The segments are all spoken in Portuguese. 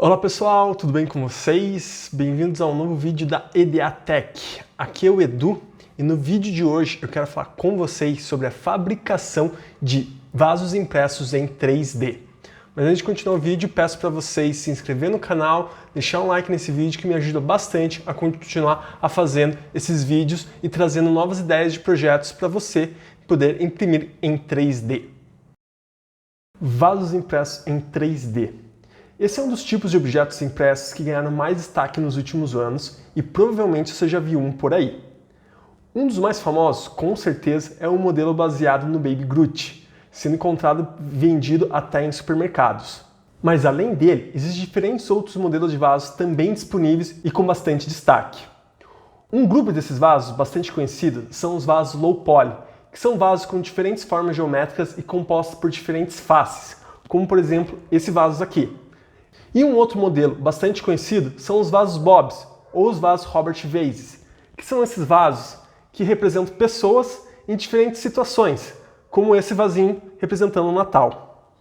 Olá pessoal, tudo bem com vocês? Bem-vindos a um novo vídeo da EDA Tech. Aqui é o Edu e no vídeo de hoje eu quero falar com vocês sobre a fabricação de vasos impressos em 3D. Mas antes de continuar o vídeo, peço para vocês se inscrever no canal, deixar um like nesse vídeo que me ajuda bastante a continuar fazendo esses vídeos e trazendo novas ideias de projetos para você poder imprimir em 3D. Vasos impressos em 3D. Esse é um dos tipos de objetos impressos que ganharam mais destaque nos últimos anos e provavelmente você já viu um por aí. Um dos mais famosos, com certeza, é o modelo baseado no Baby Groot, sendo encontrado vendido até em supermercados. Mas além dele, existem diferentes outros modelos de vasos também disponíveis e com bastante destaque. Um grupo desses vasos bastante conhecido são os vasos low poly, que são vasos com diferentes formas geométricas e compostos por diferentes faces, como por exemplo esse vaso aqui. E um outro modelo bastante conhecido são os vasos Bobs, ou os vasos Robert Vases, que são esses vasos que representam pessoas em diferentes situações, como esse vasinho representando o Natal.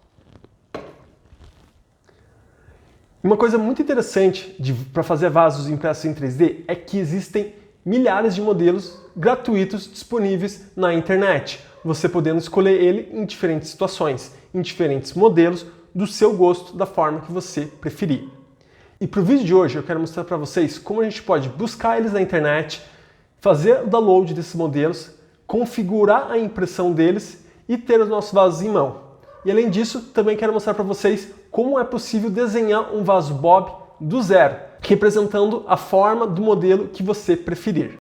Uma coisa muito interessante para fazer vasos impressos em 3D é que existem milhares de modelos gratuitos disponíveis na internet, você podendo escolher ele em diferentes situações, em diferentes modelos, do seu gosto, da forma que você preferir. E para o vídeo de hoje eu quero mostrar para vocês como a gente pode buscar eles na internet, fazer o download desses modelos, configurar a impressão deles e ter os nossos vasos em mão. E além disso, também quero mostrar para vocês como é possível desenhar um vaso Bob do zero, representando a forma do modelo que você preferir.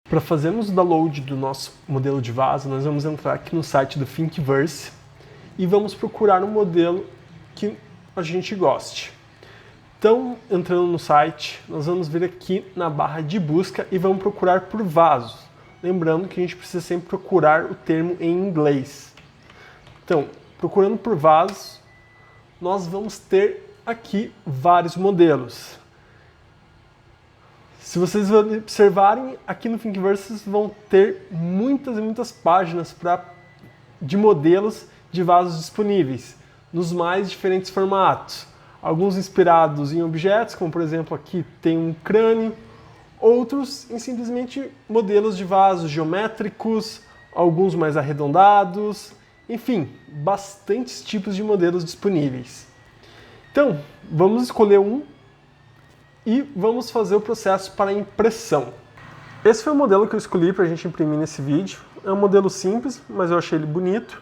Para fazermos o download do nosso modelo de vaso, nós vamos entrar aqui no site do Thingiverse e vamos procurar um modelo que a gente goste. Então, entrando no site, nós vamos vir aqui na barra de busca e vamos procurar por vasos. Lembrando que a gente precisa sempre procurar o termo em inglês. Então, procurando por vasos, nós vamos ter aqui vários modelos. Se vocês observarem, aqui no Thingiverse vão ter muitas e muitas páginas de modelos de vasos disponíveis, nos mais diferentes formatos. Alguns inspirados em objetos, como por exemplo aqui tem um crânio, outros em simplesmente modelos de vasos geométricos, alguns mais arredondados, enfim, bastantes tipos de modelos disponíveis. Então, vamos escolher um e vamos fazer o processo para impressão. Esse foi o modelo que eu escolhi para a gente imprimir nesse vídeo. É um modelo simples, mas eu achei ele bonito.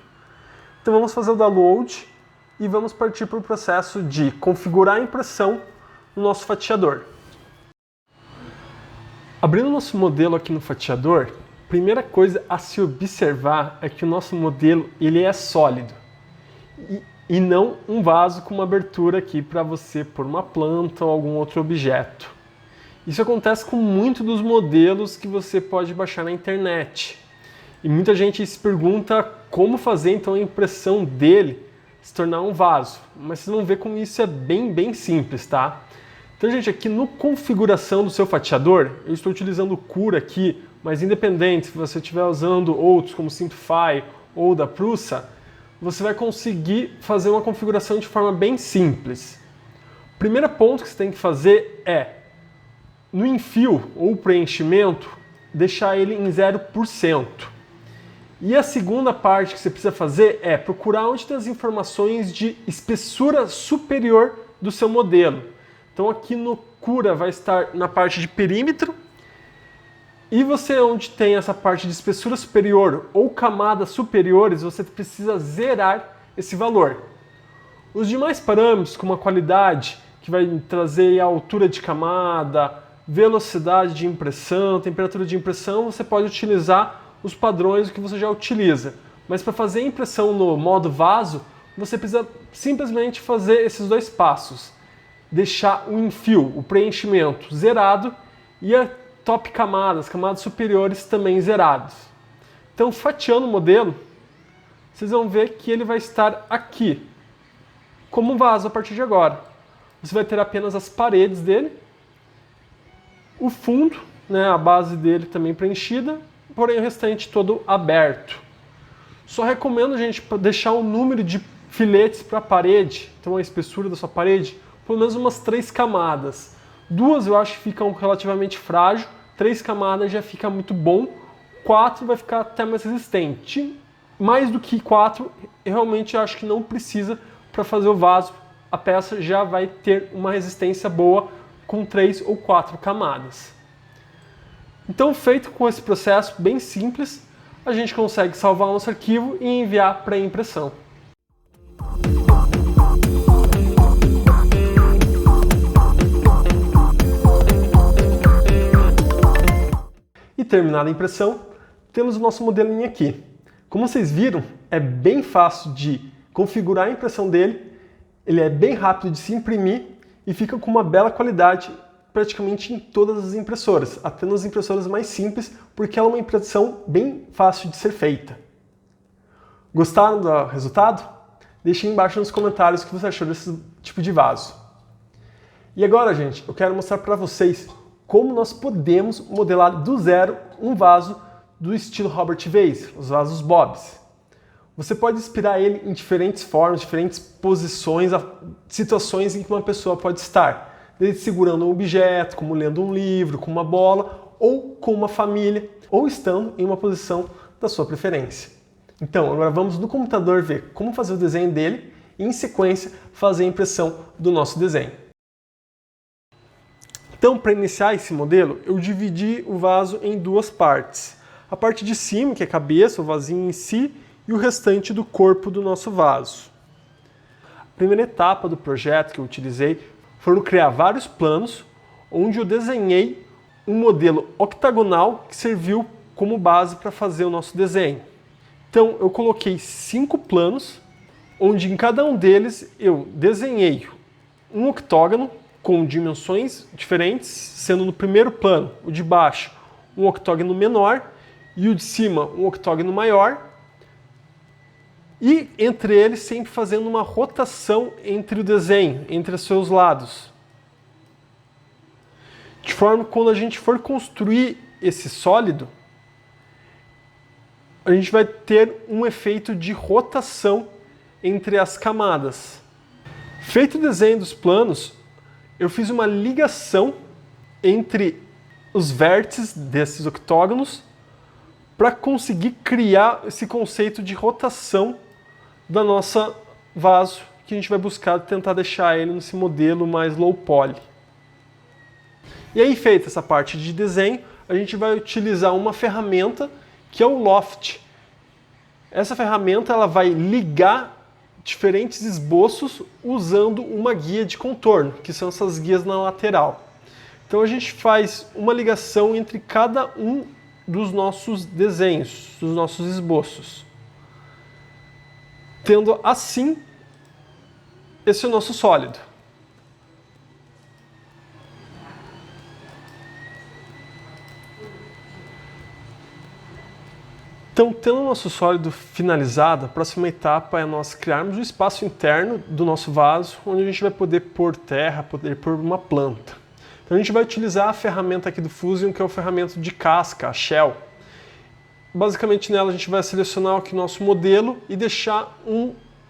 Então vamos fazer o download e vamos partir para o processo de configurar a impressão no nosso fatiador. Abrindo o nosso modelo aqui no fatiador, a primeira coisa a se observar é que o nosso modelo ele é sólido e não um vaso com uma abertura aqui para você pôr uma planta ou algum outro objeto. Isso acontece com muitos dos modelos que você pode baixar na internet. E muita gente se pergunta como fazer então a impressão dele se tornar um vaso. Mas vocês vão ver como isso é bem simples, tá? Então, gente, aqui no configuração do seu fatiador, eu estou utilizando o Cura aqui, mas independente, se você estiver usando outros como o Simplify ou da Prusa, você vai conseguir fazer uma configuração de forma bem simples. O primeiro ponto que você tem que fazer é, no enfio ou preenchimento, deixar ele em 0%. E a segunda parte que você precisa fazer é procurar onde tem as informações de espessura superior do seu modelo. Então aqui no Cura vai estar na parte de perímetro e você onde tem essa parte de espessura superior ou camadas superiores, você precisa zerar esse valor. Os demais parâmetros, como a qualidade, que vai trazer a altura de camada, velocidade de impressão, temperatura de impressão, você pode utilizar os padrões que você já utiliza. Mas para fazer a impressão no modo vaso, você precisa simplesmente fazer esses dois passos. Deixar o enfio, o preenchimento zerado e a top camadas, camadas superiores também zerados. Então, fatiando o modelo, vocês vão ver que ele vai estar aqui, como um vaso a partir de agora. Você vai ter apenas as paredes dele, o fundo, né, a base dele também preenchida, porém o restante todo aberto. Só recomendo, gente, deixar um número de filetes para a parede, então a espessura da sua parede, pelo menos umas 3 camadas. 2 eu acho que ficam relativamente frágil, 3 camadas já fica muito bom, 4 vai ficar até mais resistente. Mais do que 4, eu realmente acho que não precisa para fazer o vaso. A peça já vai ter uma resistência boa com 3 ou 4 camadas. Então, feito com esse processo bem simples, a gente consegue salvar o nosso arquivo e enviar para impressão. E terminada a impressão, temos o nosso modelinho aqui. Como vocês viram, é bem fácil de configurar a impressão dele, ele é bem rápido de se imprimir e fica com uma bela qualidade praticamente em todas as impressoras, até nas impressoras mais simples, porque ela é uma impressão bem fácil de ser feita. Gostaram do resultado? Deixe aí embaixo nos comentários o que você achou desse tipo de vaso. E agora, gente, eu quero mostrar para vocês como nós podemos modelar do zero um vaso do estilo Robert Vase, os vasos Bobs. Você pode inspirar ele em diferentes formas, diferentes posições, situações em que uma pessoa pode estar. Desde segurando um objeto, como lendo um livro, com uma bola, ou com uma família, ou estando em uma posição da sua preferência. Então, agora vamos no computador ver como fazer o desenho dele e, em sequência, fazer a impressão do nosso desenho. Então, para iniciar esse modelo, eu dividi o vaso em 2 partes. A parte de cima, que é a cabeça, o vasinho em si, e o restante do corpo do nosso vaso. A primeira etapa do projeto que eu utilizei foram criar vários planos, onde eu desenhei um modelo octagonal que serviu como base para fazer o nosso desenho. Então eu coloquei 5 planos, onde em cada um deles eu desenhei um octógono com dimensões diferentes, sendo no primeiro plano, o de baixo, um octógono menor e o de cima, um octógono maior, e entre eles sempre fazendo uma rotação entre o desenho, entre os seus lados. De forma que quando a gente for construir esse sólido, a gente vai ter um efeito de rotação entre as camadas. Feito o desenho dos planos, eu fiz uma ligação entre os vértices desses octógonos para conseguir criar esse conceito de rotação da nossa vaso, que a gente vai buscar tentar deixar ele nesse modelo mais low poly. E aí, feita essa parte de desenho, a gente vai utilizar uma ferramenta que é o Loft. Essa ferramenta ela vai ligar diferentes esboços usando uma guia de contorno, que são essas guias na lateral. Então a gente faz uma ligação entre cada um dos nossos desenhos, dos nossos esboços. Tendo assim esse é o nosso sólido. Então, tendo o nosso sólido finalizado, a próxima etapa é nós criarmos um espaço interno do nosso vaso, onde a gente vai poder pôr terra, poder pôr uma planta. Então a gente vai utilizar a ferramenta aqui do Fusion, que é o ferramenta de casca, a Shell. Basicamente nela a gente vai selecionar aqui o nosso modelo e deixar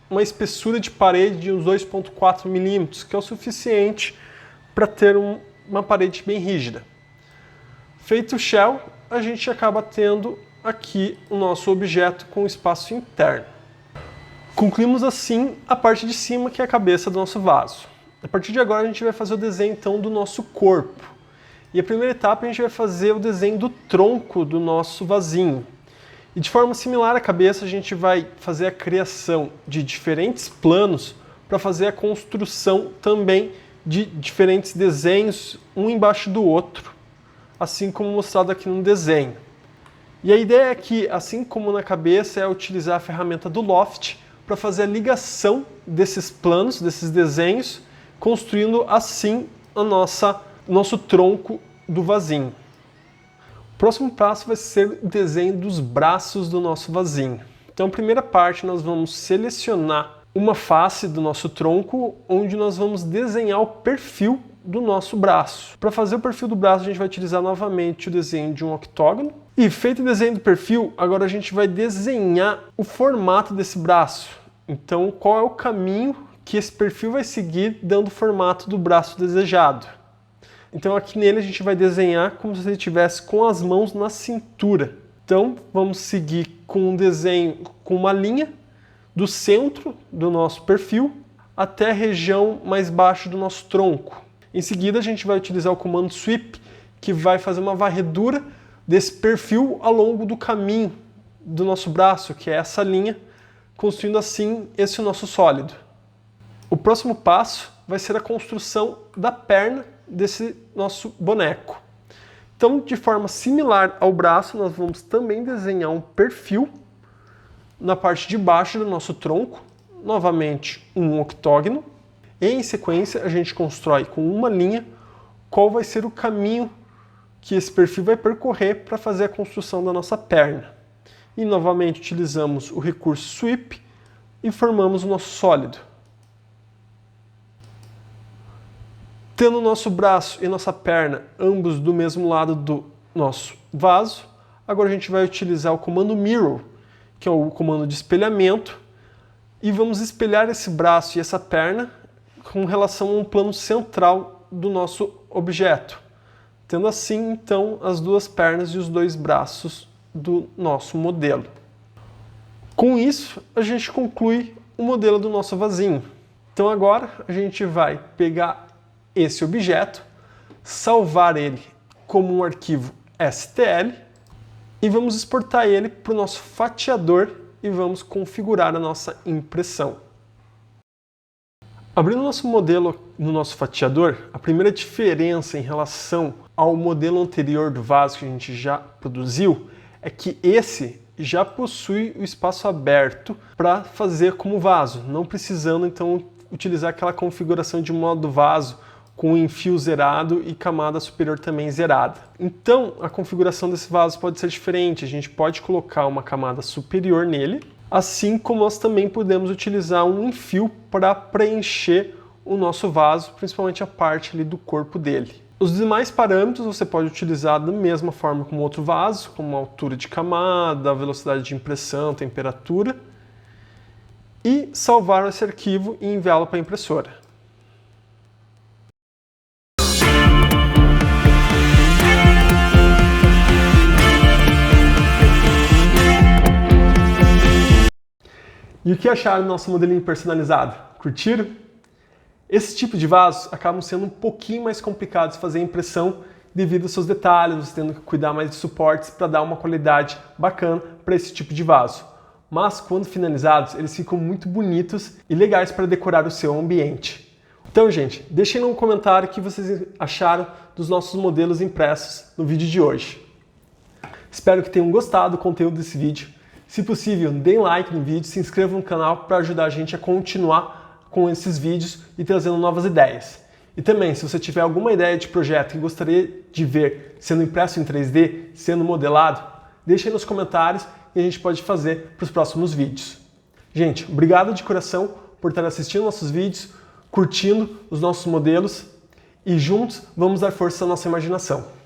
uma espessura de parede de uns 2,4 milímetros, que é o suficiente para ter uma parede bem rígida. Feito o Shell, a gente acaba tendo aqui o nosso objeto com espaço interno. Concluímos assim a parte de cima, que é a cabeça do nosso vaso. A partir de agora a gente vai fazer o desenho então do nosso corpo. E a primeira etapa a gente vai fazer o desenho do tronco do nosso vasinho. E de forma similar à cabeça a gente vai fazer a criação de diferentes planos para fazer a construção também de diferentes desenhos, um embaixo do outro, assim como mostrado aqui no desenho. E a ideia é que, assim como na cabeça, é utilizar a ferramenta do Loft para fazer a ligação desses planos, desses desenhos, construindo assim o nosso tronco do vasinho. O próximo passo vai ser o desenho dos braços do nosso vasinho. Então, a primeira parte, nós vamos selecionar uma face do nosso tronco, onde nós vamos desenhar o perfil do nosso braço. Para fazer o perfil do braço, a gente vai utilizar novamente o desenho de um octógono. E feito o desenho do perfil, agora a gente vai desenhar o formato desse braço. Então, qual é o caminho que esse perfil vai seguir dando o formato do braço desejado. Então aqui nele a gente vai desenhar como se ele estivesse com as mãos na cintura. Então vamos seguir com um desenho com uma linha do centro do nosso perfil até a região mais baixa do nosso tronco. Em seguida a gente vai utilizar o comando sweep, que vai fazer uma varredura desse perfil ao longo do caminho do nosso braço, que é essa linha, construindo assim esse nosso sólido. O próximo passo vai ser a construção da perna desse nosso boneco. Então, de forma similar ao braço, nós vamos também desenhar um perfil na parte de baixo do nosso tronco, novamente um octógono, e em sequência a gente constrói com uma linha qual vai ser o caminho que esse perfil vai percorrer para fazer a construção da nossa perna. E novamente utilizamos o recurso sweep e formamos o nosso sólido. Tendo o nosso braço e nossa perna ambos do mesmo lado do nosso vaso, agora a gente vai utilizar o comando mirror, que é o comando de espelhamento, e vamos espelhar esse braço e essa perna com relação a um plano central do nosso objeto, tendo assim então as duas pernas e os dois braços do nosso modelo. Com isso, a gente conclui o modelo do nosso vasinho. Então agora a gente vai pegar esse objeto, salvar ele como um arquivo STL e vamos exportar ele para o nosso fatiador e vamos configurar a nossa impressão. Abrindo nosso modelo no nosso fatiador, a primeira diferença em relação ao modelo anterior do vaso que a gente já produziu é que esse já possui o espaço aberto para fazer como vaso, não precisando então utilizar aquela configuração de modo vaso com enfio zerado e camada superior também zerada. Então, a configuração desse vaso pode ser diferente. A gente pode colocar uma camada superior nele, assim como nós também podemos utilizar um enfio para preencher o nosso vaso, principalmente a parte ali do corpo dele. Os demais parâmetros você pode utilizar da mesma forma como outro vaso, como a altura de camada, a velocidade de impressão, temperatura, e salvar esse arquivo e enviá-lo para a impressora. E o que acharam do nosso modelinho personalizado? Curtiram? Esse tipo de vasos acabam sendo um pouquinho mais complicados de fazer a impressão devido aos seus detalhes, você tendo que cuidar mais de suportes para dar uma qualidade bacana para esse tipo de vaso. Mas quando finalizados, eles ficam muito bonitos e legais para decorar o seu ambiente. Então, gente, deixem no comentário o que vocês acharam dos nossos modelos impressos no vídeo de hoje. Espero que tenham gostado do conteúdo desse vídeo. Se possível, deem like no vídeo, se inscrevam no canal para ajudar a gente a continuar com esses vídeos e trazendo novas ideias. E também, se você tiver alguma ideia de projeto que gostaria de ver sendo impresso em 3D, sendo modelado, deixe aí nos comentários e a gente pode fazer para os próximos vídeos. Gente, obrigado de coração por estar assistindo nossos vídeos, curtindo os nossos modelos e juntos vamos dar força à nossa imaginação.